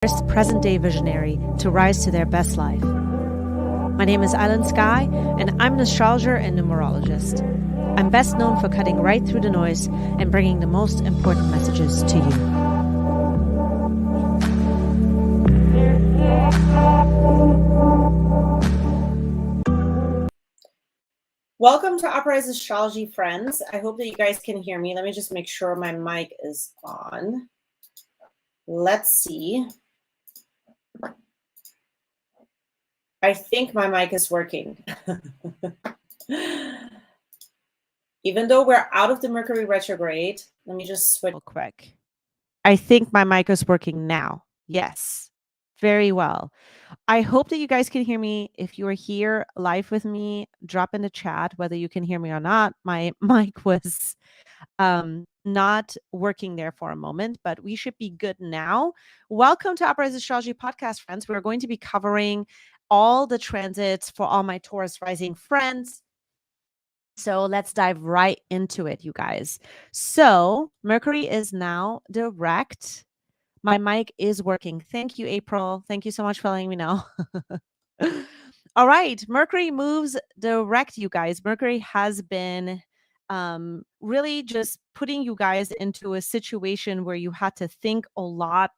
first present-day visionary to rise to their best life. My name is Island Sky, and I'm an astrologer and numerologist. I'm best known for cutting right through the noise and bringing the most important messages to you. Welcome to Aries Astrology, friends. I hope that you guys can hear me. Let me just make sure my mic is on. Let's see. I think my mic is working. Even though we're out of the Mercury retrograde, let me just switch real quick. I think my mic is working now. Yes, very well. I hope that you guys can hear me. If you are here live with me, drop in the chat whether you can hear me or not. My mic was not working there for a moment, but we should be good now. Welcome to Aries Astrology Podcast, friends. We're going to be covering all the transits for all my Taurus rising friends. So let's dive right into it, you guys. So Mercury is now direct. My mic is working. Thank you, April. Thank you so much for letting me know. All right. Mercury moves direct, you guys. Mercury has been really just putting you guys into a situation where you had to think a lot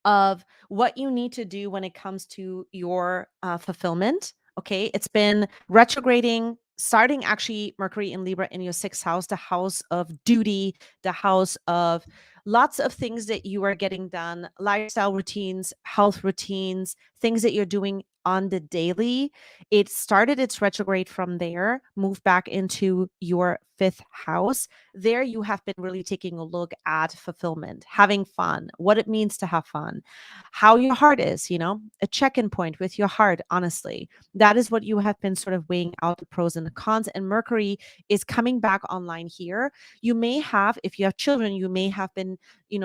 of what you need to do when it comes to your fulfillment. Okay. It's been retrograding, starting actually Mercury in Libra in your sixth house, the house of duty, the house of lots of things that you are getting done, lifestyle routines, health routines, things that you're doing on the daily. It started its retrograde from there, moved back into your fifth house. There you have been really taking a look at fulfillment, having fun, what it means to have fun, how your heart is, a check-in point with your heart, honestly. That is what you have been sort of weighing out the pros and the cons. And Mercury is coming back online here. You may have, if you have children, you may have been,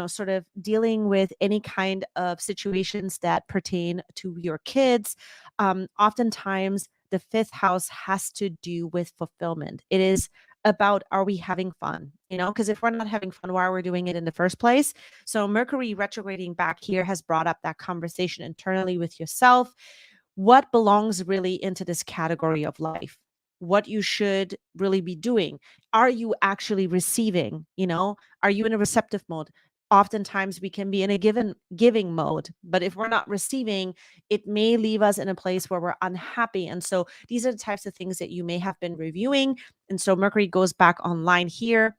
sort of dealing with any kind of situations that pertain to your kids. Oftentimes, the fifth house has to do with fulfillment. It is about, are we having fun? Because if we're not having fun, why are we doing it in the first place? So Mercury retrograding back here has brought up that conversation internally with yourself. What belongs really into this category of life? What you should really be doing? Are you actually receiving? Are you in a receptive mode? Oftentimes we can be in a giving mode, but if we're not receiving, it may leave us in a place where we're unhappy. And so these are the types of things that you may have been reviewing. And so Mercury goes back online here,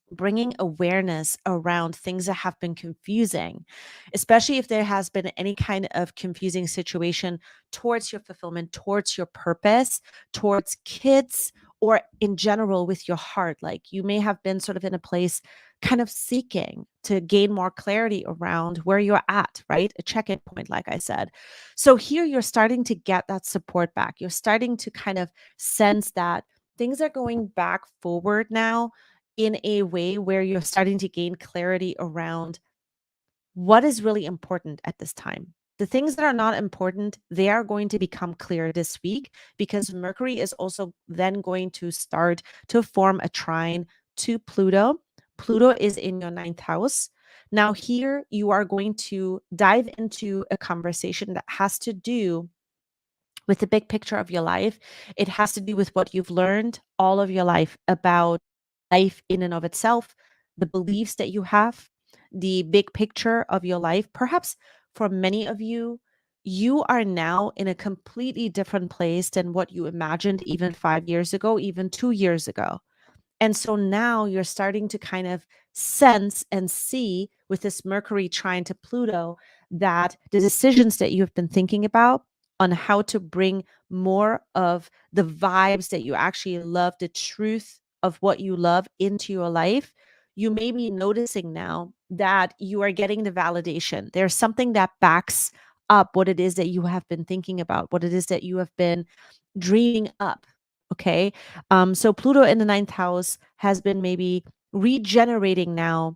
bringing awareness around things that have been confusing, especially if there has been any kind of confusing situation towards your fulfillment, towards your purpose, towards kids, or in general with your heart. Like you may have been sort of in a place kind of seeking to gain more clarity around where you're at, right? A check-in point, like I said. So here you're starting to get that support back. You're starting to kind of sense that things are going back forward now in a way where you're starting to gain clarity around what is really important at this time. The things that are not important, they are going to become clear this week because Mercury is also then going to start to form a trine to Pluto. Pluto is in your ninth house. Now here you are going to dive into a conversation that has to do with the big picture of your life. It has to do with what you've learned all of your life about life in and of itself, the beliefs that you have, the big picture of your life. Perhaps for many of you, you are now in a completely different place than what you imagined even 5 years ago, even 2 years ago. And so now you're starting to kind of sense and see with this Mercury trine to Pluto that the decisions that you have been thinking about on how to bring more of the vibes that you actually love, the truth of what you love into your life, you may be noticing now that you are getting the validation. There's something that backs up what it is that you have been thinking about, what it is that you have been dreaming up. Okay. So Pluto in the ninth house has been maybe regenerating now,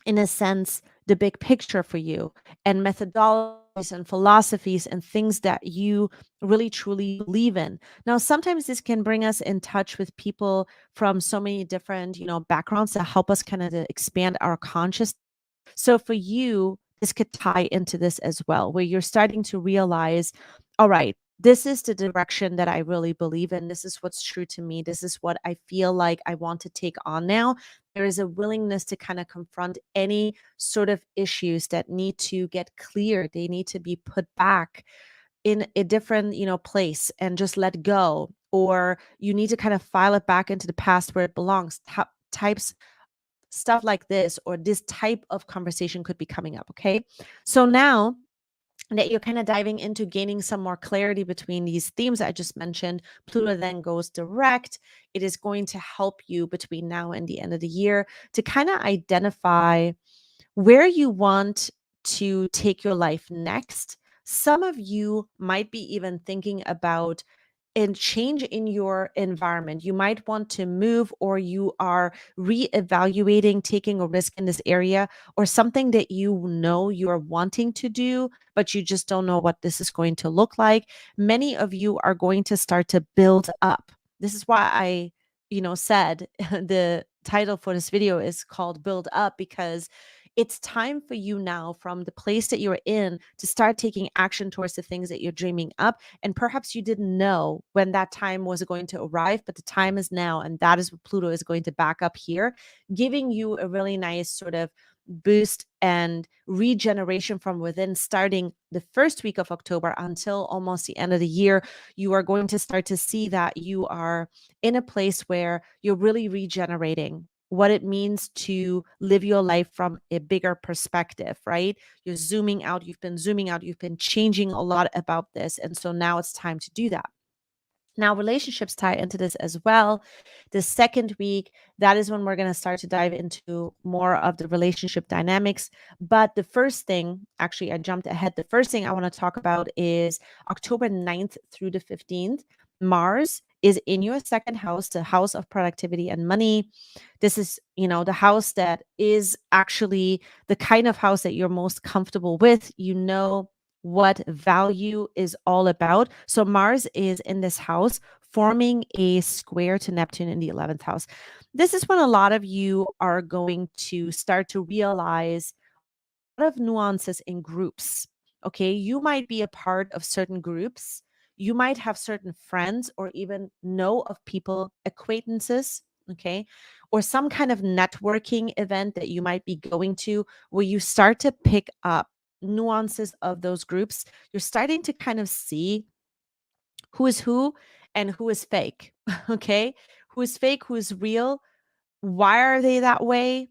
in a sense, the big picture for you and methodologies and philosophies and things that you really truly believe in. Now, sometimes this can bring us in touch with people from so many different, backgrounds that help us kind of to expand our consciousness. So for you, this could tie into this as well, where you're starting to realize, all right, this is the direction that I really believe in. This is what's true to me. This is what I feel like I want to take on now. There is a willingness to kind of confront any sort of issues that need to get cleared. They need to be put back in a different, place and just let go. Or you need to kind of file it back into the past where it belongs. Types stuff like this, or this type of conversation could be coming up. Okay. So now that you're kind of diving into gaining some more clarity between these themes I just mentioned, Pluto then goes direct. It is going to help you between now and the end of the year to kind of identify where you want to take your life next. Some of you might be even thinking about and change in your environment. You might want to move, or you are reevaluating taking a risk in this area, or something that you are wanting to do, but you just don't know what this is going to look like. Many of you are going to start to build up. This is why I, said the title for this video is called Build Up, because it's time for you now, from the place that you're in, to start taking action towards the things that you're dreaming up. And perhaps you didn't know when that time was going to arrive, but the time is now. And that is what Pluto is going to back up here, giving you a really nice sort of boost and regeneration from within, starting the first week of October until almost the end of the year. You are going to start to see that you are in a place where you're really regenerating what it means to live your life from a bigger perspective, right? You're zooming out, you've been zooming out, you've been changing a lot about this. And so now it's time to do that. Now, relationships tie into this as well. The second week, that is when we're going to start to dive into more of the relationship dynamics. But the first thing, actually, I jumped ahead. The first thing I want to talk about is October 9th through the 15th. Mars is in your second house, the house of productivity and money. This is, the house that is actually the kind of house that you're most comfortable with. What value is all about. So Mars is in this house, forming a square to Neptune in the 11th house. This is when a lot of you are going to start to realize a lot of nuances in groups. Okay, you might be a part of certain groups. You might have certain friends, or even know of people, acquaintances, okay, or some kind of networking event that you might be going to, where you start to pick up nuances of those groups. You're starting to kind of see who is who and who is fake. Okay, who is fake, who is real, why are they that way?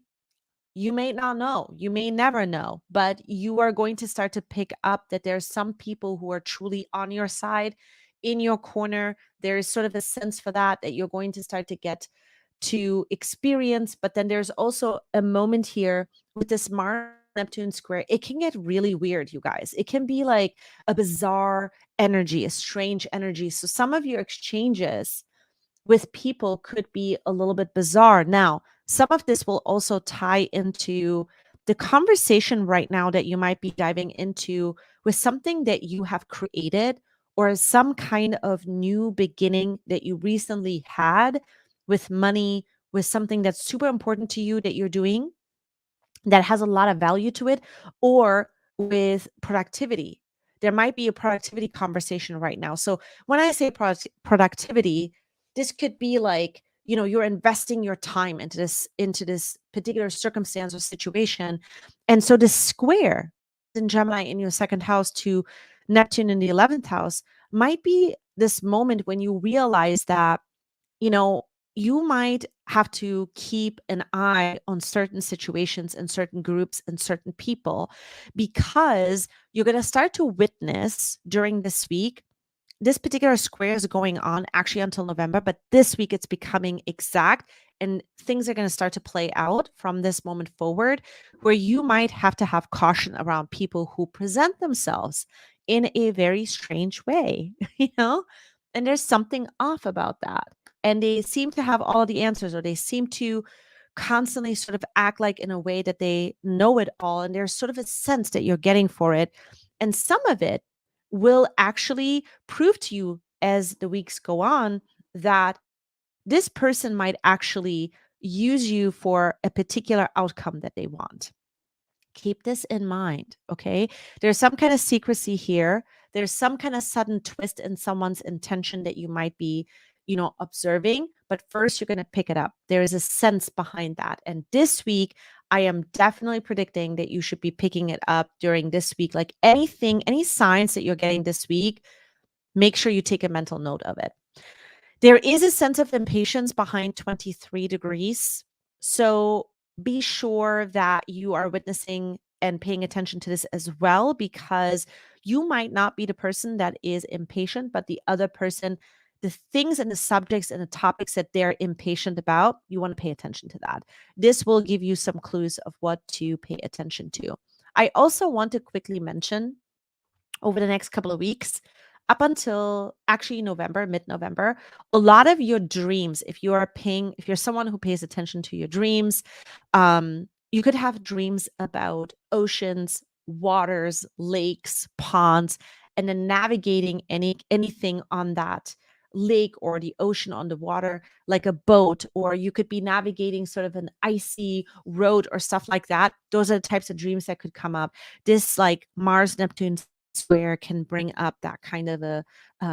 You may not know, you may never know, but you are going to start to pick up that there's some people who are truly on your side, in your corner. There is sort of a sense for that you're going to start to get to experience. But then there's also a moment here with this Mars Neptune square. It can get really weird, you guys. It can be like a bizarre energy, a strange energy. So some of your exchanges with people could be a little bit bizarre. Now, some of this will also tie into the conversation right now that you might be diving into with something that you have created, or some kind of new beginning that you recently had with money, with something that's super important to you that you're doing that has a lot of value to it, or with productivity. There might be a productivity conversation right now. So when I say productivity, this could be like, you're investing your time into this particular circumstance or situation. And so this square in Gemini in your second house to Neptune in the 11th house might be this moment when you realize that, you know, you might have to keep an eye on certain situations and certain groups and certain people, because you're going to start to witness during this week. This particular square is going on actually until November, but this week it's becoming exact, and things are going to start to play out from this moment forward, where you might have to have caution around people who present themselves in a very strange way, and there's something off about that. And they seem to have all the answers, or they seem to constantly sort of act like in a way that they know it all. And there's sort of a sense that you're getting for it. And some of it will actually prove to you as the weeks go on that this person might actually use you for a particular outcome that they want. Keep this in mind, okay? There's some kind of secrecy here. There's some kind of sudden twist in someone's intention that you might be, observing. But first, you're going to pick it up. There is a sense behind that. And this week, I am definitely predicting that you should be picking it up during this week. Like anything, any signs that you're getting this week, make sure you take a mental note of it. There is a sense of impatience behind 23 degrees. So be sure that you are witnessing and paying attention to this as well, because you might not be the person that is impatient, but the other person, the things and the subjects and the topics that they're impatient about, you want to pay attention to that. This will give you some clues of what to pay attention to. I also want to quickly mention over the next couple of weeks, up until actually November, mid-November, a lot of your dreams, if you're someone who pays attention to your dreams, you could have dreams about oceans, waters, lakes, ponds, and then navigating anything on that lake or the ocean on the water, like a boat, or you could be navigating sort of an icy road or stuff like that. Those are the types of dreams that could come up. This like Mars, Neptune square can bring up that kind of a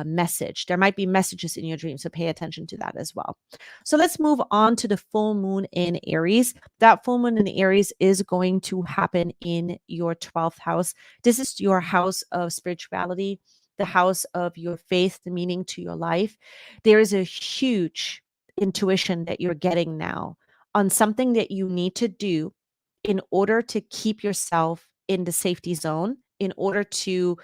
message. There might be messages in your dreams, so pay attention to that as well. So let's move on to the full moon in Aries. That full moon in Aries is going to happen in your 12th house. This is your house of spirituality, the house of your faith, the meaning to your life. There is a huge intuition that you're getting now on something that you need to do in order to keep yourself in the safety zone, in order to,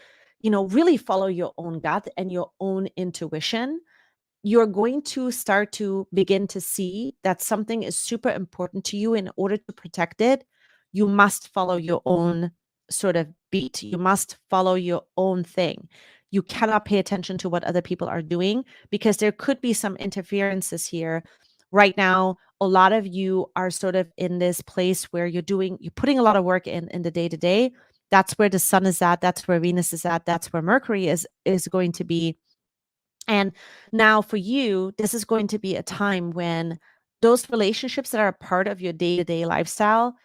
really follow your own gut and your own intuition. You're going to start to begin to see that something is super important to you. In order to protect it, you must follow your own sort of beat. You must follow your own thing. You cannot pay attention to what other people are doing, because there could be some interferences here. Right now, a lot of you are sort of in this place where you're putting a lot of work in the day to day. That's where the sun is at. That's where Venus is at. That's where Mercury is going to be. And now for you, this is going to be a time when those relationships that are a part of your day-to-day lifestyle,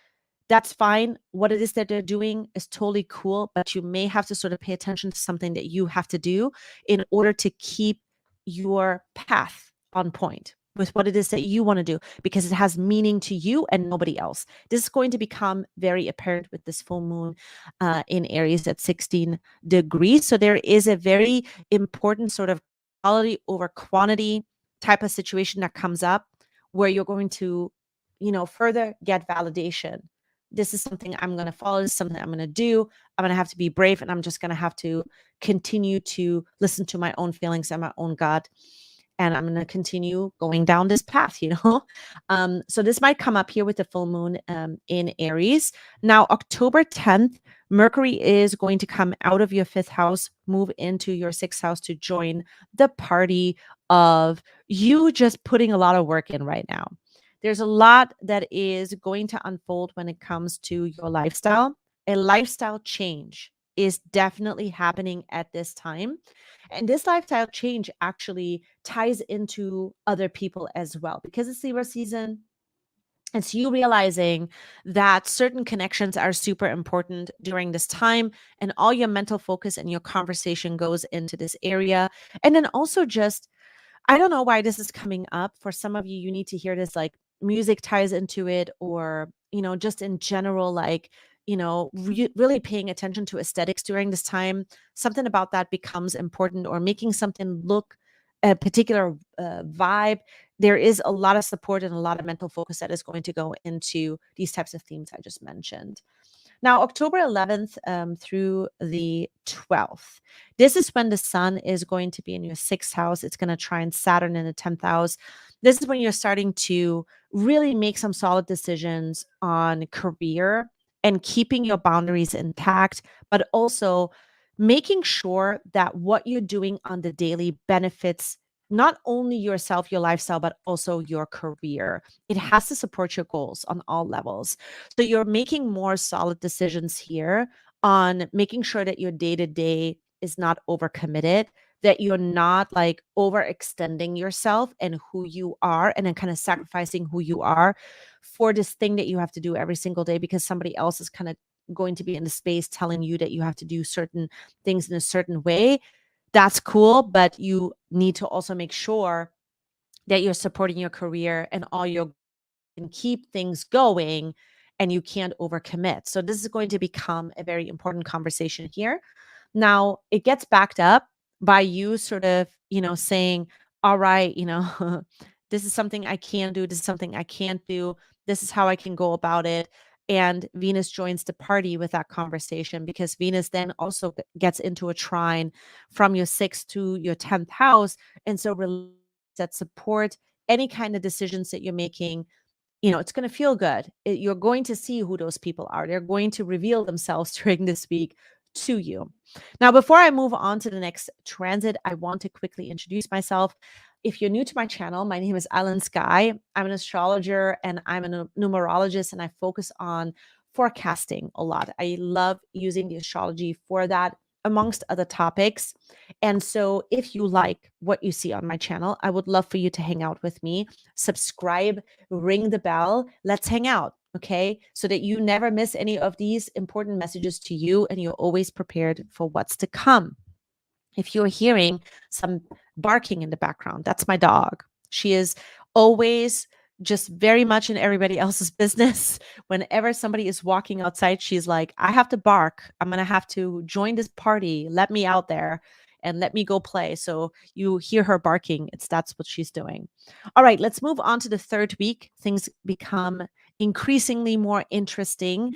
that's fine. What it is that they're doing is totally cool, but you may have to sort of pay attention to something that you have to do in order to keep your path on point with what it is that you want to do, because it has meaning to you and nobody else. This is going to become very apparent with this full moon in Aries at 16 degrees. So there is a very important sort of quality over quantity type of situation that comes up, where you're going to, further get validation. This is something I'm going to follow. This is something I'm going to do. I'm going to have to be brave, and I'm just going to have to continue to listen to my own feelings and my own gut. And I'm going to continue going down this path, So this might come up here with the full moon in Aries. Now, October 10th, Mercury is going to come out of your 5th house, move into your 6th house to join the party of you just putting a lot of work in right now. There's a lot that is going to unfold when it comes to your lifestyle. A lifestyle change is definitely happening at this time. And this lifestyle change actually ties into other people as well, because it's Libra season. It's you realizing that certain connections are super important during this time, and all your mental focus and your conversation goes into this area. And then also just, I don't know why this is coming up. For some of you, you need to hear this, like music ties into it, or, just in general, like, really paying attention to aesthetics during this time. Something about that becomes important, or making something look a particular vibe. There is a lot of support and a lot of mental focus that is going to go into these types of themes I just mentioned. Now, October 11th through the 12th, this is when the sun is going to be in your 6th house. It's going to trine Saturn in the 10th house. This is when you're starting to really make some solid decisions on career and keeping your boundaries intact, but also making sure that what you're doing on the daily benefits not only yourself, your lifestyle, but also your career. It has to support your goals on all levels. So you're making more solid decisions here on making sure that your day to day is not overcommitted, that you're not like overextending yourself and who you are, and then kind of sacrificing who you are for this thing that you have to do every single day because somebody else is kind of, going to be in the space telling you that you have to do certain things in a certain way. That's cool, but you need to also make sure that you're supporting your career and all your and keep things going, and you can't overcommit. So this is going to become a very important conversation here. Now, it gets backed up by you sort of, saying, all right, this is something I can do, this is something I can't do, this is how I can go about it. And Venus joins the party with that conversation, because Venus then also gets into a trine from your 6th to your 10th house. And so that support any kind of decisions that you're making, it's going to feel good. You're going to see who those people are. They're going to reveal themselves during this week to you. Now, before I move on to the next transit, I want to quickly introduce myself. If you're new to my channel, my name is Ellen Sky. I'm an astrologer and I'm a numerologist, and I focus on forecasting a lot. I love using the astrology for that, amongst other topics. And so if you like what you see on my channel, I would love for you to hang out with me, subscribe, ring the bell. Let's hang out, okay? So that you never miss any of these important messages to you and you're always prepared for what's to come. If you're hearing some barking in the background, that's my dog. She is always just very much in everybody else's business. Whenever somebody is walking outside, she's like, I have to bark. I'm going to have to join this party. Let me out there and let me go play. So you hear her barking. That's what she's doing. All right, let's move on to the third week. Things become increasingly more interesting.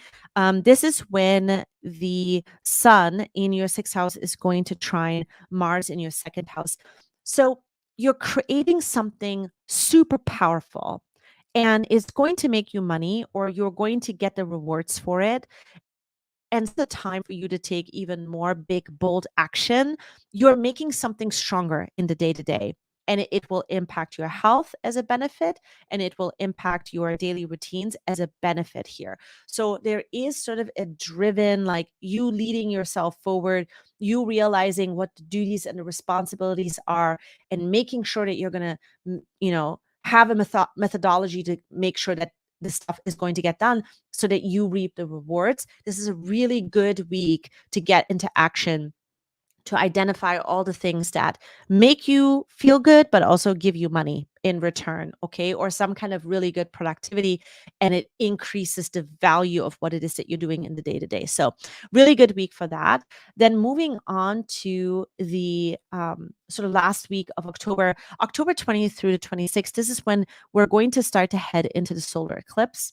This is when the sun in your 6th house is going to trine Mars in your 2nd house. So you're creating something super powerful, and it's going to make you money, or you're going to get the rewards for it. And it's the time for you to take even more big, bold action. You're making something stronger in the day to day, and it will impact your health as a benefit, and it will impact your daily routines as a benefit here. So there is sort of a driven, like you leading yourself forward, you realizing what the duties and the responsibilities are, and making sure that you're going to, have a methodology to make sure that this stuff is going to get done so that you reap the rewards. This is a really good week to get into action, to identify all the things that make you feel good, but also give you money in return, okay? Or some kind of really good productivity, and it increases the value of what it is that you're doing in the day to day. So, really good week for that. Then moving on to the sort of last week of October, October 20th through the 26th, this is when we're going to start to head into the solar eclipse.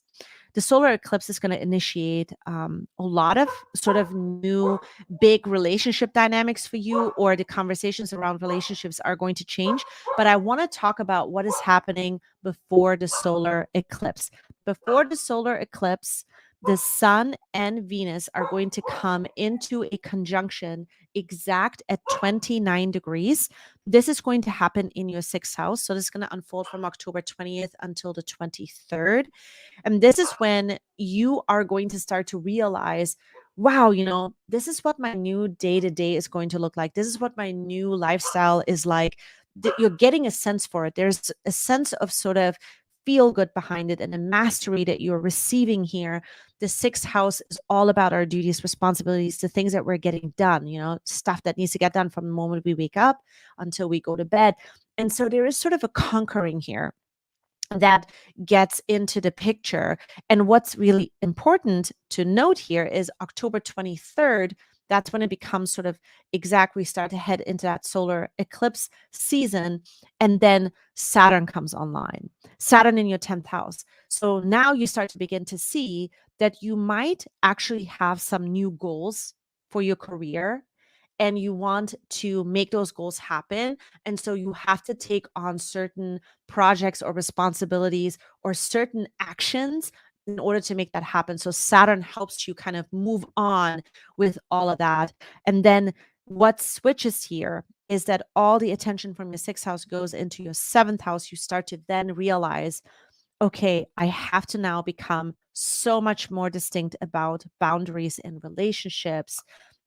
The solar eclipse is going to initiate a lot of sort of new big relationship dynamics for you, or the conversations around relationships are going to change. But I want to talk about what is happening before the solar eclipse. Before the solar eclipse, the sun and Venus are going to come into a conjunction exact at 29 degrees. This is going to happen in your 6th house. So this is going to unfold from October 20th until the 23rd. And this is when you are going to start to realize, wow, this is what my new day to day is going to look like. This is what my new lifestyle is like. You're getting a sense for it. There's a sense of sort of feel good behind it, and a mastery that you're receiving here. The 6th house is all about our duties, responsibilities, the things that we're getting done, stuff that needs to get done from the moment we wake up until we go to bed. And so there is sort of a conquering here that gets into the picture. And what's really important to note here is October 23rd, that's when it becomes sort of exact. We start to head into that solar eclipse season. And then Saturn comes online, Saturn in your 10th house. So now you start to begin to see that you might actually have some new goals for your career, and you want to make those goals happen. And so you have to take on certain projects or responsibilities or certain actions in order to make that happen. So Saturn helps you kind of move on with all of that. And then what switches here is that all the attention from your 6th house goes into your 7th house. You start to then realize, okay, I have to now become so much more distinct about boundaries in relationships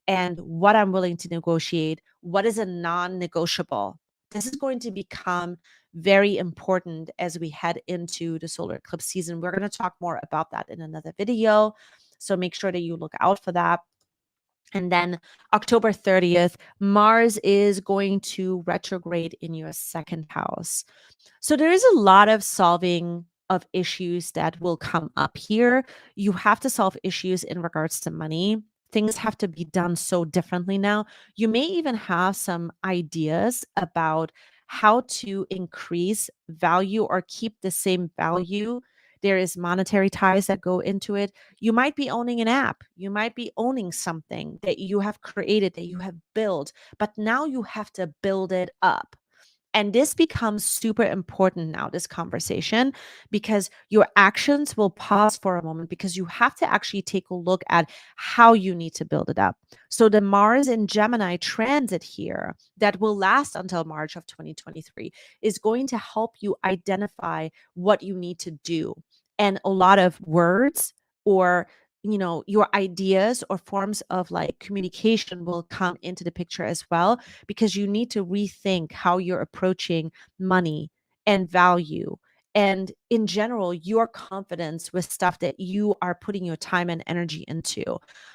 and what I'm willing to negotiate, what is a non-negotiable. This is going to become very important as we head into the solar eclipse season. We're going to talk more about that in another video. So make sure that you look out for that. And then October 30th, Mars is going to retrograde in your second house. So there is a lot of solving of issues that will come up here. You have to solve issues in regards to money. Things have to be done so differently now. You may even have some ideas about how to increase value or keep the same value. There is monetary ties that go into it. You might be owning an app. You might be owning something that you have created, that you have built, but now you have to build it up. And this becomes super important now, this conversation, because your actions will pause for a moment because you have to actually take a look at how you need to build it up. So the Mars in Gemini transit here that will last until March of 2023 is going to help you identify what you need to do. And a lot of words or your ideas or forms of like communication will come into the picture as well, because you need to rethink how you're approaching money and value and in general your confidence with stuff that you are putting your time and energy into.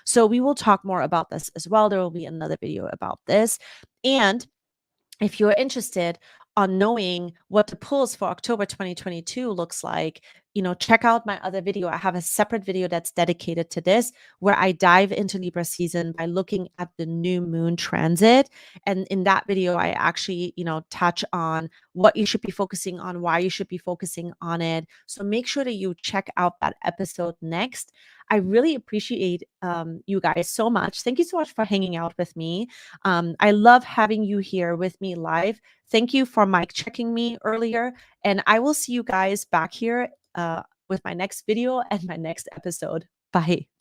So we will talk more about this as well. There will be another video about this. And if you're interested on knowing what the pulse for October 2022 looks like, check out my other video. I have a separate video that's dedicated to this, where I dive into Libra season by looking at the new moon transit. And in that video, I actually, touch on what you should be focusing on, why you should be focusing on it. So make sure that you check out that episode next. I really appreciate you guys so much. Thank you so much for hanging out with me. I love having you here with me live. Thank you for mic checking me earlier. And I will see you guys back here with my next video and my next episode. Bye.